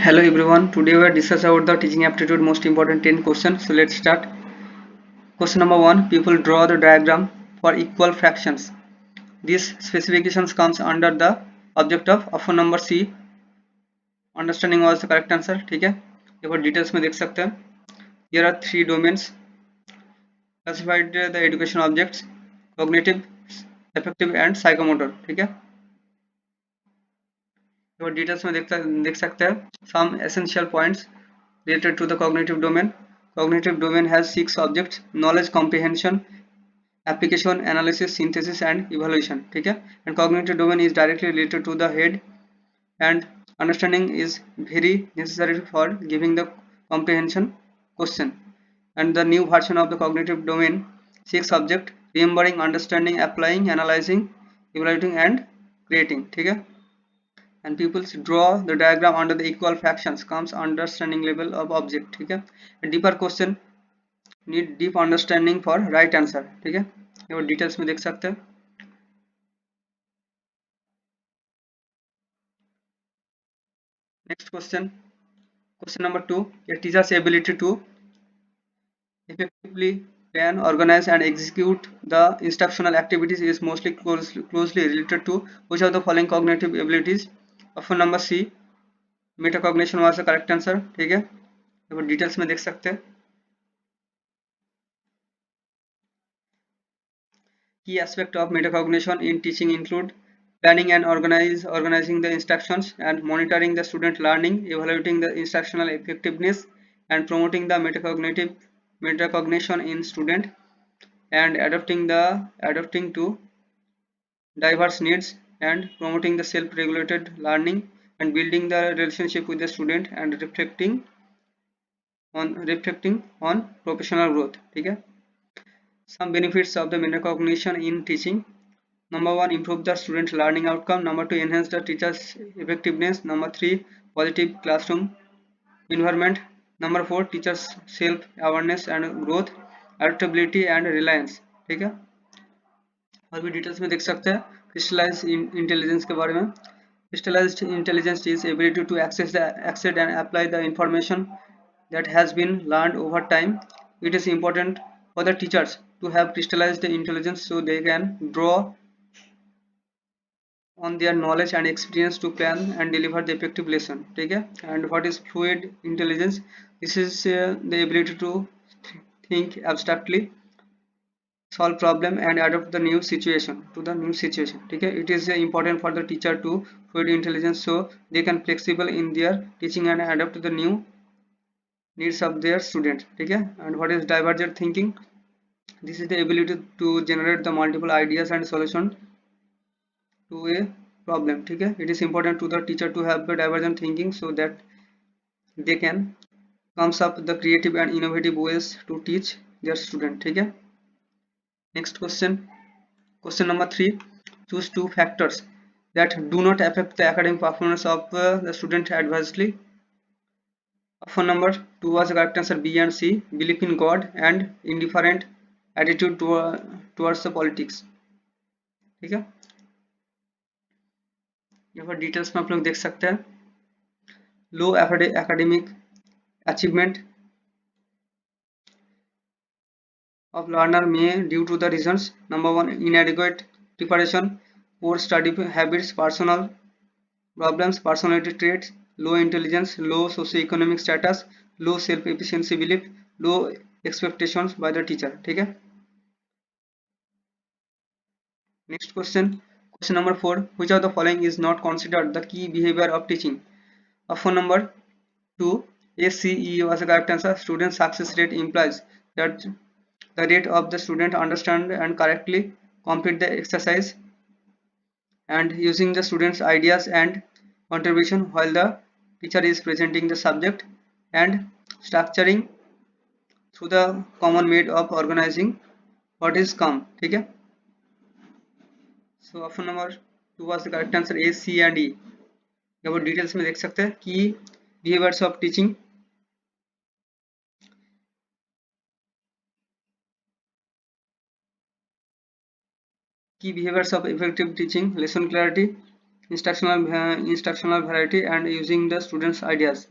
Hello everyone, today we are discussing about the teaching aptitude most important 10 questions. So let's start. Question number 1. People draw the diagram for equal fractions. These specifications comes under the object of option number C. Understanding was the correct answer. ठीक है ये पर details में देख सकते हैं. Here are three domains classified the education objects cognitive, affective and psychomotor. ठीक है ये पर details में देख सकते हैं. Some essential points related to the cognitive domain. Cognitive domain has 6 objects: knowledge comprehension, application, analysis, synthesis and evaluation. ठीक है and cognitive domain is directly related to the head and understanding is very necessary for giving the comprehension question. And the new version of the cognitive domain 6 subject: remembering, understanding, applying, analyzing, evaluating and creating. ठीक है and people draw the diagram under the equal fractions comes understanding level of object. ठीक है a deeper question need deep understanding for right answer. ठीक है ये और details में देख सकते हैं. Next question number 2. A teacher's ability to effectively plan, organize and execute the instructional activities is mostly closely related to which of the following cognitive abilities? Option number C, metacognition was the correct answer. ठीक है ये और details में देख सकते हैं. Key aspects of metacognition in teaching include planning and organizing the instructions and monitoring the student learning, evaluating the instructional effectiveness and promoting the metacognition in student and adapting to diverse needs and promoting the self-regulated learning and building the relationship with the student and reflecting on professional growth. ठीक है some benefits of the metacognition in teaching. Number 1, improve the student learning outcome. Number 2, enhance the teacher's effectiveness. Number 3, positive classroom environment. Number 4, teachers self awareness and growth, adaptability and reliance. ठीक है और भी details में देख सकते हैं. Crystallise intelligence के बारे में. Crystallized intelligence is ability to access and apply the information that has been learned over time. It is important for the teachers to have crystallized intelligence so they can draw on their knowledge and experience to plan and deliver the effective lesson. ठीक है and what is fluid intelligence? This is the ability to think abstractly, solve problem and adapt the new situation to the new situation. ठीक है it is important for the teacher to fluid intelligence so they can flexible in their teaching and adapt to the new needs of their students. ठीक है and what is divergent thinking? This is the ability to generate the multiple ideas and solution to a problem. ठीक है it is important to the teacher to have a divergent thinking so that they can comes up the creative and innovative ways to teach their student. ठीक है next question number 3. Choose two factors that do not affect the academic performance of the student adversely. Option number 2 was the correct answer. B and C, belief in God and indifferent attitude towards the politics. ठीक है यहाँ पर details में आप लोग देख सकते हैं. लो academic achievement of learner may due to the reasons. Number 1, inadequate preparation, poor study habits, personal problems, personality traits, low intelligence, low socio-economic status, low self-efficiency belief, low expectations by the teacher. ठीक है next question number 4. Which of the following is not considered the key behavior of teaching? Option number 2, ACE was the correct answer. Student success rate implies that the rate of the student understand and correctly complete the exercise and using the students ideas and contribution while the teacher is presenting the subject and structuring through the common method of organizing what is come. ठीक है so option number 2 was the correct answer. A, C and E. अब details में देख सकते हैं कि behaviors of teaching. Key behaviors of effective teaching: lesson clarity, instructional variety and using the students ideas.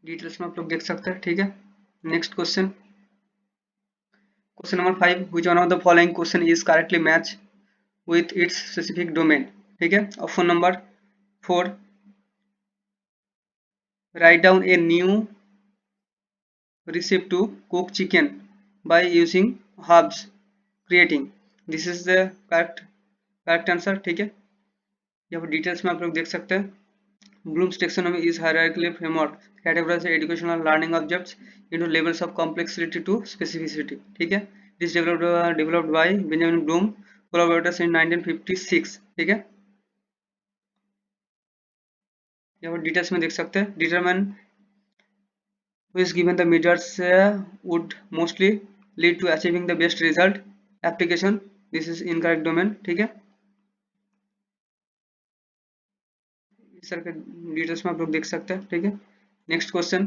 Details में आप लोग देख सकते हैं, ठीक है। Next question, question number 5, which one of the following question is correctly match with its specific domain, ठीक है। Option number 4, write down a new recipe to cook chicken by using herbs creating, this is the correct answer, ठीक है। यहाँ पर details में आप लोग देख सकते हैं। Bloom's taxonomy is hierarchical framework categorizes educational learning objects into levels of complexity to specificity, ठीक है। It is developed by Benjamin Bloom collaborators in 1956, ठीक है। यहाँ पर डिटेल्स में देख सकते हैं। Determine which given the measures would mostly lead to achieving the best result. Application, this is incorrect domain, ठीक है। इस तरह के डिटेल्स में आप लोग देख सकते हैं, ठीक है। Next question,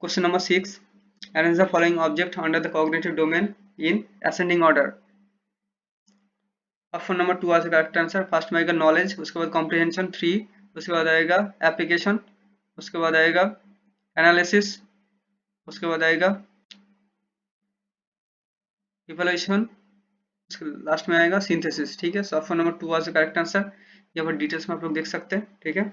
question number 6, arrange the following object under the cognitive domain in ascending order. Option number 2 आज करेक्ट आंसर। फर्स्ट में आएगा नॉलेज, उसके बाद कॉम्प्रिहेंशन 3, उसके बाद आएगा एप्लीकेशन, उसके बाद आएगा एनालिसिस, उसके बाद आएगा इवैल्यूएशन, उसके लास्ट में आएगा सिंथेसिस, ठीक है। सो ऑप्शन नंबर 2 आज करेक्ट आंसर। यहाँ पर डिटेल्स में आप लोग देख सकते हैं, ठीक है।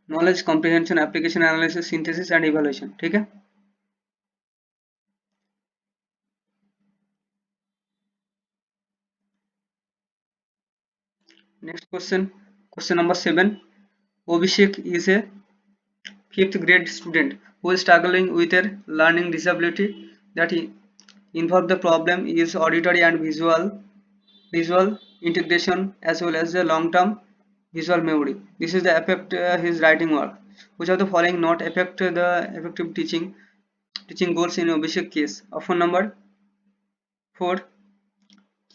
Knowledge, comprehension, application, analysis, synthesis and evaluation, ठीक है। Next question, question number 7, Abhishek is a 5th grade student who is struggling with a learning disability that he involved. The problem is auditory and visual integration as well as the long-term visual memory. This is the affect his writing work. Which of the following not affect the effective teaching goals in Abhishek case? Option number 4,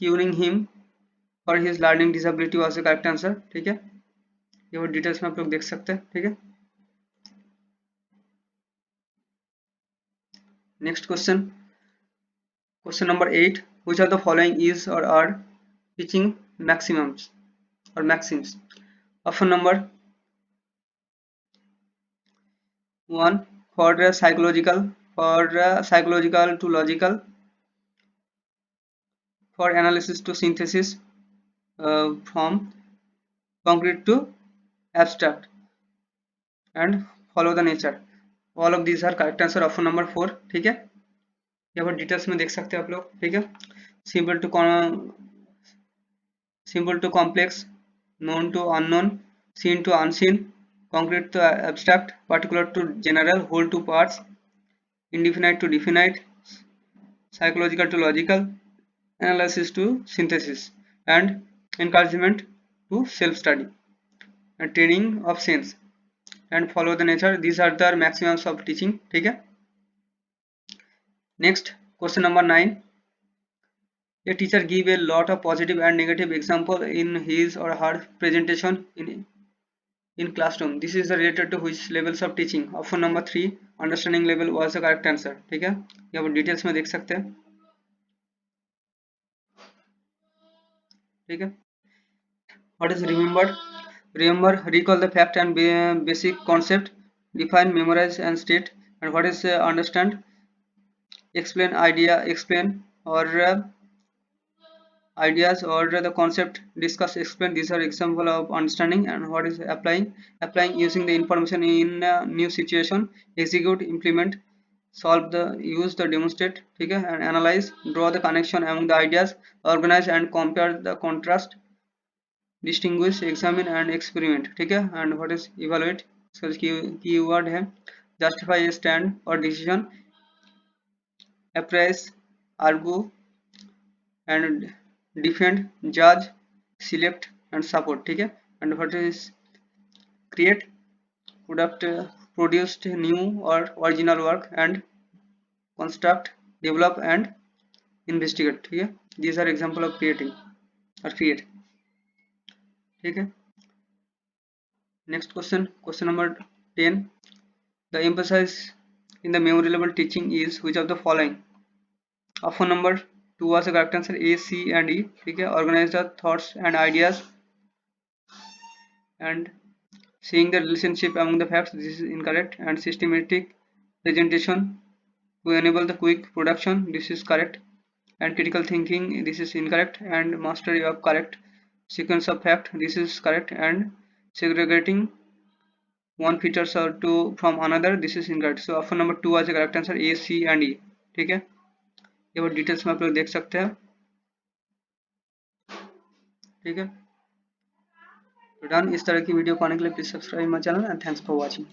curing him for his learning disability was the correct answer, ठीक है। ये वो details में आप लोग देख सकते हैं, ठीक है। Next question, question number 8, which of the following is or are teaching maximums or maxims? Option number 1, for psychological to logical, for analysis to synthesis, from concrete to abstract, and follow the nature. All of these are correct answer, option number 4, ठीक है। यहाँ पर details में देख सकते हैं आप लोग, ठीक है। Simple to complex, known to unknown, seen to unseen, concrete to abstract, particular to general, whole to parts, indefinite to definite, psychological to logical, analysis to synthesis, and encouragement to self-study, and training of sense, and follow the nature. These are the maximums of teaching, ठीक है। Next, question number 9. A teacher give a lot of positive and negative example in his or her presentation in classroom. This is related to which levels of teaching? Option number 3, understanding level was the correct answer, ठीक है। यहाँ पर details में देख सकते हैं, ठीक है। What is remembered? Remember, recall the fact and basic concept, define, memorize and state. And what is understand? Explain idea, explain or ideas or the concept, discuss, explain. These are example of understanding. And what is applying using the information in a new situation, execute, implement, solve, the use, the demonstrate, ठीक है। and analyze, draw the connection among the ideas, organize and compare the contrast, distinguish, examine and experiment, ठीक है। and what is evaluate, इसका keyword है justify a stand or decision, appraise, argue and defend, judge, select and support, ठीक है। and what is create, produced new or original work, and construct, develop and investigate, ठीक है। these are example of creating or create, ठीक है। Next question, question number 10, The emphasis in the memory level teaching is which of the following? Option number 2 was the correct answer, A, C and E. ठीक है, organize the thoughts and ideas and seeing the relationship among the facts, this is incorrect, and systematic presentation to enable the quick production, this is correct, and critical thinking, this is incorrect, and mastery of correct sequence of fact, this is correct, and segregating one features or two from another, this is incorrect. So option number 2 आज correct answer A C and E. ठीक है, ये वो details में आप लोग देख सकते हैं. ठीक है, तो डन. इस तरह की वीडियो पाने के लिए please subscribe my channel and thanks for watching.